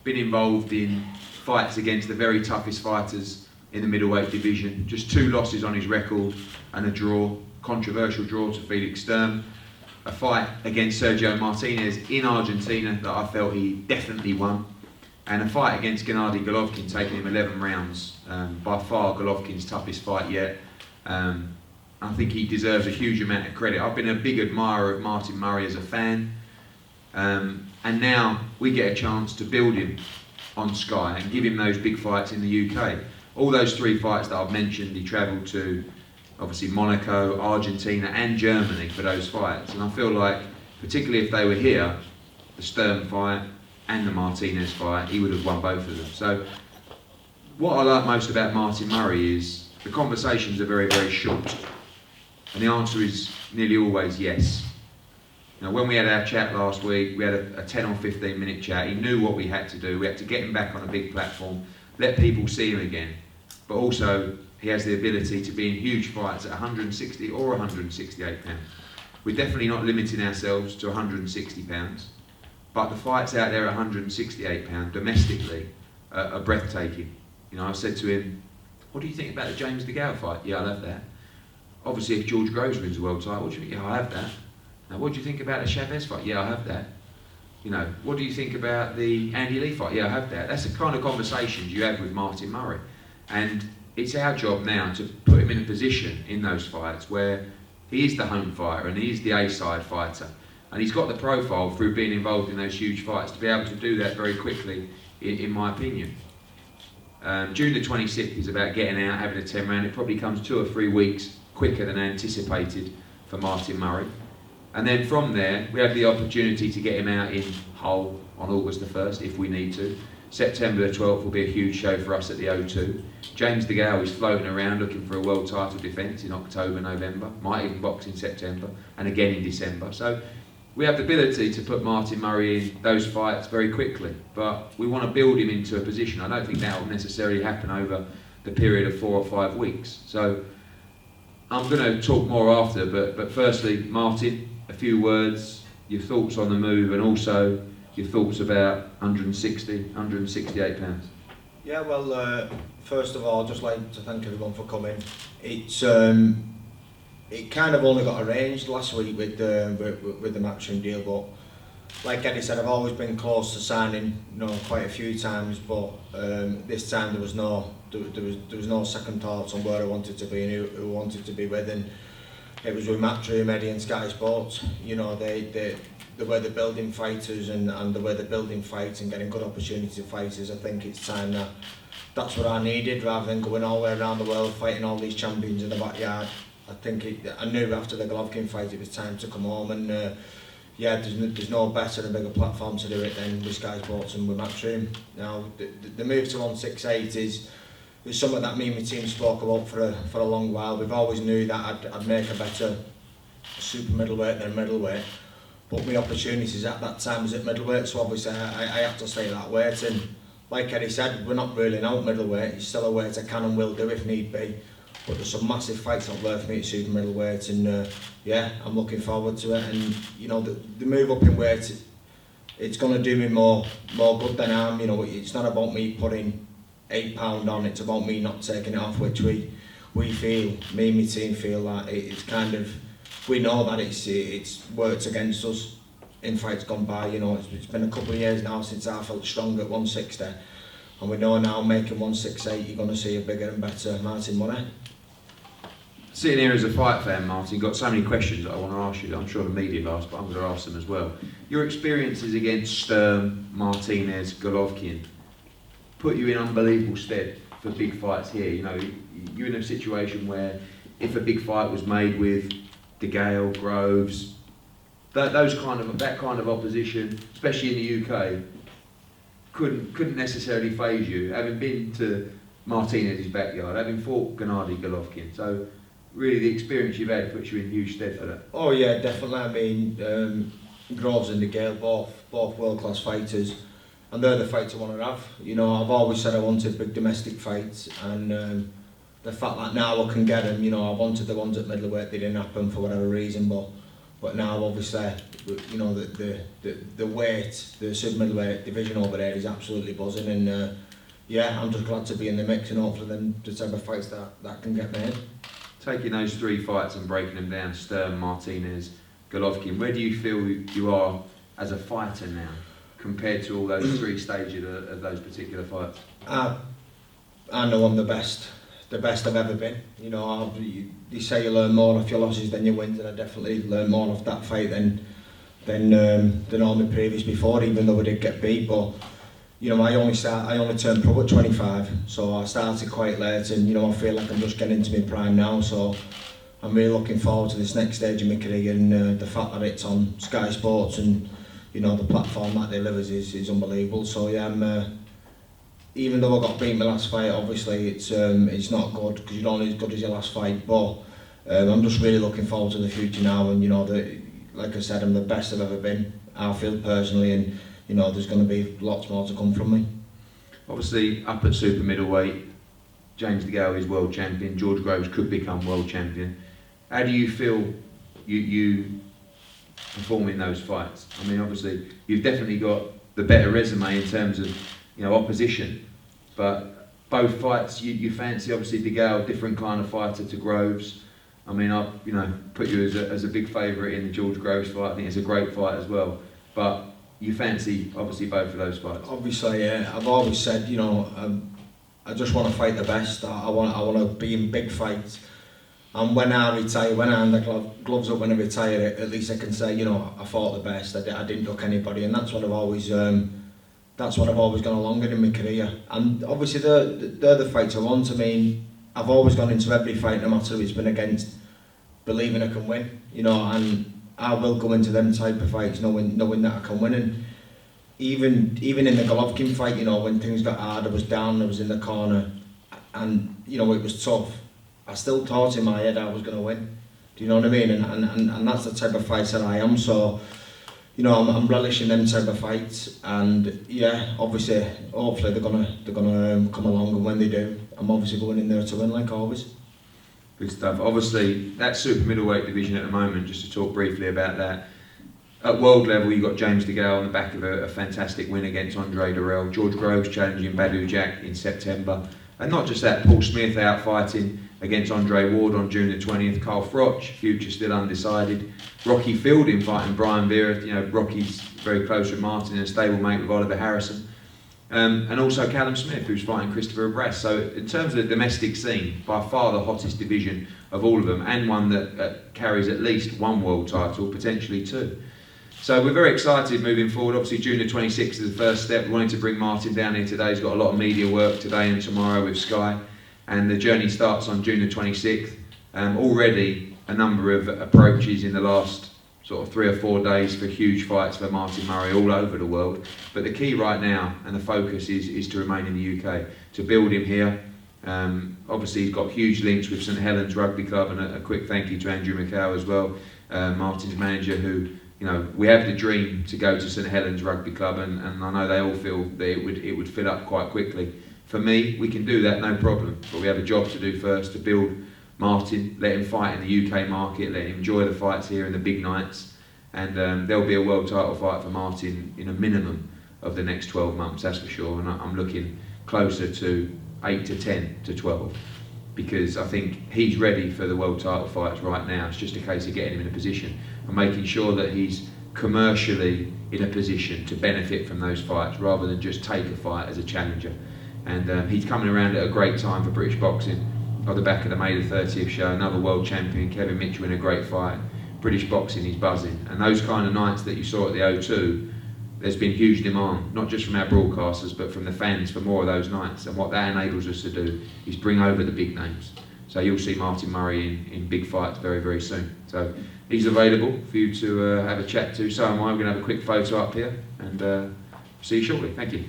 been involved in fights against the very toughest fighters in the middleweight division. Just 2 losses on his record and a draw, controversial draw to Felix Sturm. A fight against Sergio Martinez in Argentina that I felt he definitely won. And a fight against Gennady Golovkin, taking him 11 rounds. By far Golovkin's toughest fight yet. I think he deserves a huge amount of credit. I've been a big admirer of Martin Murray as a fan. And now we get a chance to build him on Sky and give him those big fights in the UK. All those 3 fights that I've mentioned, he travelled to obviously Monaco, Argentina and Germany for those fights. And I feel like, particularly if they were here, the Sturm fight and the Martinez fight, he would have won both of them. So what I like most about Martin Murray is the conversations are very, very short. And the answer is nearly always yes. You know, when we had our chat last week, we had a 10 or 15 minute chat. He knew what we had to do. We had to get him back on a big platform, let people see him again. But also, he has the ability to be in huge fights at 160 or 168 pounds. We're definitely not limiting ourselves to 160 pounds. But the fights out there at 168 pounds domestically are breathtaking. You know, I said to him, what do you think about the James DeGale fight? Yeah, I'll have that. Obviously, if George Groves wins the world title, what do you think? Yeah, I'll have that. Now, what do you think about the Chavez fight? Yeah, I'll have that. You know, what do you think about the Andy Lee fight? Yeah, I'll have that. That's the kind of conversations you have with Martin Murray. And it's our job now to put him in a position in those fights where he is the home fighter and he is the A-side fighter. And he's got the profile through being involved in those huge fights to be able to do that very quickly, in my opinion. June the 26th is about getting out, having a 10 round. It probably comes 2 or 3 weeks quicker than anticipated for Martin Murray. And then from there, we have the opportunity to get him out in Hull on August the 1st if we need to. September the 12th will be a huge show for us at the O2. James DeGale is floating around looking for a world title defence in October, November, might even box in September, and again in December. So we have the ability to put Martin Murray in those fights very quickly, but we want to build him into a position. I don't think that will necessarily happen over the period of 4 or 5 weeks. So I'm going to talk more after, but firstly, Martin, a few words, your thoughts on the move, and also your thoughts about 168 pounds. Yeah, well, first of all, I'd just like to thank everyone for coming. It's it kind of only got arranged last week with the Matchroom deal, but like Eddie said, I've always been close to signing, you know, quite a few times, but this time there was no second thoughts on where I wanted to be and who I wanted to be with, and it was with Matchroom, Eddie and Sky Sports. You know, the way they're building fighters and the way they're building fights and getting good opportunities to fighters. I think it's time that's what I needed, rather than going all the way around the world fighting all these champions in the backyard. I knew after the Golovkin fight it was time to come home, and yeah, there's no better and bigger platform to do it than with Sky Sports and with Matchroom. Now, the move to 168 is something that me and my team spoke about for a long while. We've always knew that I'd make a better super middleweight than middleweight, but my opportunities at that time was at middleweight, so obviously I have to stay that weight. And like Eddie said, we're not ruling out middleweight. It's still a weight I can and will do if need be. But there's some massive fights out there for me at super middleweight, and yeah, I'm looking forward to it. And you know, the move up in weight, it's going to do me more good than harm. You know, it's not about me putting £8 on. It's about me not taking it off, which me and my team feel that it's kind of, we know that it's worked against us in fights gone by. You know, it's been a couple of years now since I felt strong at 160, and we know now making 168 you're going to see a bigger and better Martin Murray. Sitting here as a fight fan, Martin, got so many questions that I want to ask you. I'm sure the media have asked, but I'm going to ask them as well. Your experiences against Sturm, Martinez, Golovkin put you in unbelievable stead for big fights here. You know, you're in a situation where if a big fight was made with DeGale, Groves, that kind of opposition, especially in the UK, couldn't necessarily faze you. Having been to Martinez's backyard, having fought Gennady Golovkin, so really the experience you've had puts you in huge stead for that. Oh yeah, definitely. I mean, Groves and DeGale, both world-class fighters, and they're the fights I want to have. You know, I've always said I wanted big domestic fights, and the fact that now I can get them, you know, I wanted the ones at middleweight, they didn't happen for whatever reason, but But now, obviously, you know, the weight, the super middleweight division over there is absolutely buzzing, and yeah, I'm just glad to be in the mix, and hopefully then the type of fights that can get made. Taking those 3 fights and breaking them down, Stern, Martinez, Golovkin, where do you feel you are as a fighter now, compared to all those 3 stages of those particular fights? I know I'm the best I've ever been. You know, you say you learn more off your losses than your wins, and I definitely learned more off that fight than all my previous before, even though I did get beat. But you know, I only turned pro at 25, so I started quite late, and you know, I feel like I'm just getting into my prime now. So I'm really looking forward to this next stage of my career, and the fact that it's on Sky Sports, and you know, the platform that delivers is unbelievable. So yeah, I'm. Even though I got beat my last fight, obviously it's not good because you're only as good as your last fight. But I'm just really looking forward to the future now, and you know, like I said, I'm the best I've ever been. I feel personally, and you know, there's going to be lots more to come from me. Obviously, up at super middleweight, James DeGale is world champion. George Groves could become world champion. How do you feel you perform in those fights? I mean, obviously, you've definitely got the better resume in terms of, you know, opposition, but both fights you fancy. Obviously DeGale, different kind of fighter to Groves. I mean, I put you as a big favourite in the George Groves fight. I think it's a great fight as well, but you fancy obviously both of those fights. Obviously, yeah. I've always said, you know, I just want to fight the best. I want to be in big fights, and when I retire, when I hand the gloves up when I retire, at least I can say, you know, I fought the best. I didn't duck anybody, and that's what I've always gone along in my career. And obviously they're the fights I want. I mean, I've always gone into every fight, no matter who it's been against, believing I can win, you know, and I will go into them type of fights knowing that I can win. And even in the Golovkin fight, you know, when things got hard, I was down, I was in the corner, and you know, it was tough. I still thought in my head I was going to win. Do you know what I mean? And that's the type of fights that I am. So, you know, I'm relishing them type of fights, and yeah, obviously, hopefully they're gonna come along, and when they do, I'm obviously going in there to win, like always. Good stuff. Obviously, that super middleweight division at the moment, just to talk briefly about that, at world level, you've got James DeGale on the back of a fantastic win against Andre Durrell. George Groves challenging Badu Jack in September, and not just that, Paul Smith out fighting against Andre Ward on June the 20th. Carl Froch, future still undecided. Rocky Fielding fighting Brian Vera. You know, Rocky's very close with Martin and a stablemate with Oliver Harrison. And also Callum Smith, who's fighting Christopher Abrass. So in terms of the domestic scene, by far the hottest division of all of them, and one that carries at least one world title, potentially 2. So we're very excited moving forward. Obviously June the 26th is the first step. We wanted to bring Martin down here today. He's got a lot of media work today and tomorrow with Sky. And the journey starts on June the 26th. Already a number of approaches in the last sort of 3 or 4 days for huge fights for Martin Murray all over the world. But the key right now and the focus is to remain in the UK, to build him here. Obviously he's got huge links with St Helens Rugby Club, and a quick thank you to Andrew McCall as well, Martin's manager, who, you know, we have the dream to go to St Helens Rugby Club, and I know they all feel that it would fill up quite quickly. For me, we can do that, no problem, but we have a job to do first, to build Martin, let him fight in the UK market, let him enjoy the fights here in the big nights, and there'll be a world title fight for Martin in a minimum of the next 12 months, that's for sure, and I'm looking closer to 8 to 10 to 12, because I think he's ready for the world title fights right now. It's just a case of getting him in a position and making sure that he's commercially in a position to benefit from those fights, rather than just take a fight as a challenger. And he's coming around at a great time for British boxing. On the back of the May the 30th show, another world champion, Kevin Mitchell, in a great fight. British boxing is buzzing. And those kind of nights that you saw at the O2, there's been huge demand, not just from our broadcasters, but from the fans for more of those nights. And what that enables us to do is bring over the big names. So you'll see Martin Murray in big fights very, very soon. So he's available for you to have a chat to. So am I. We're going to have a quick photo up here, and see you shortly. Thank you.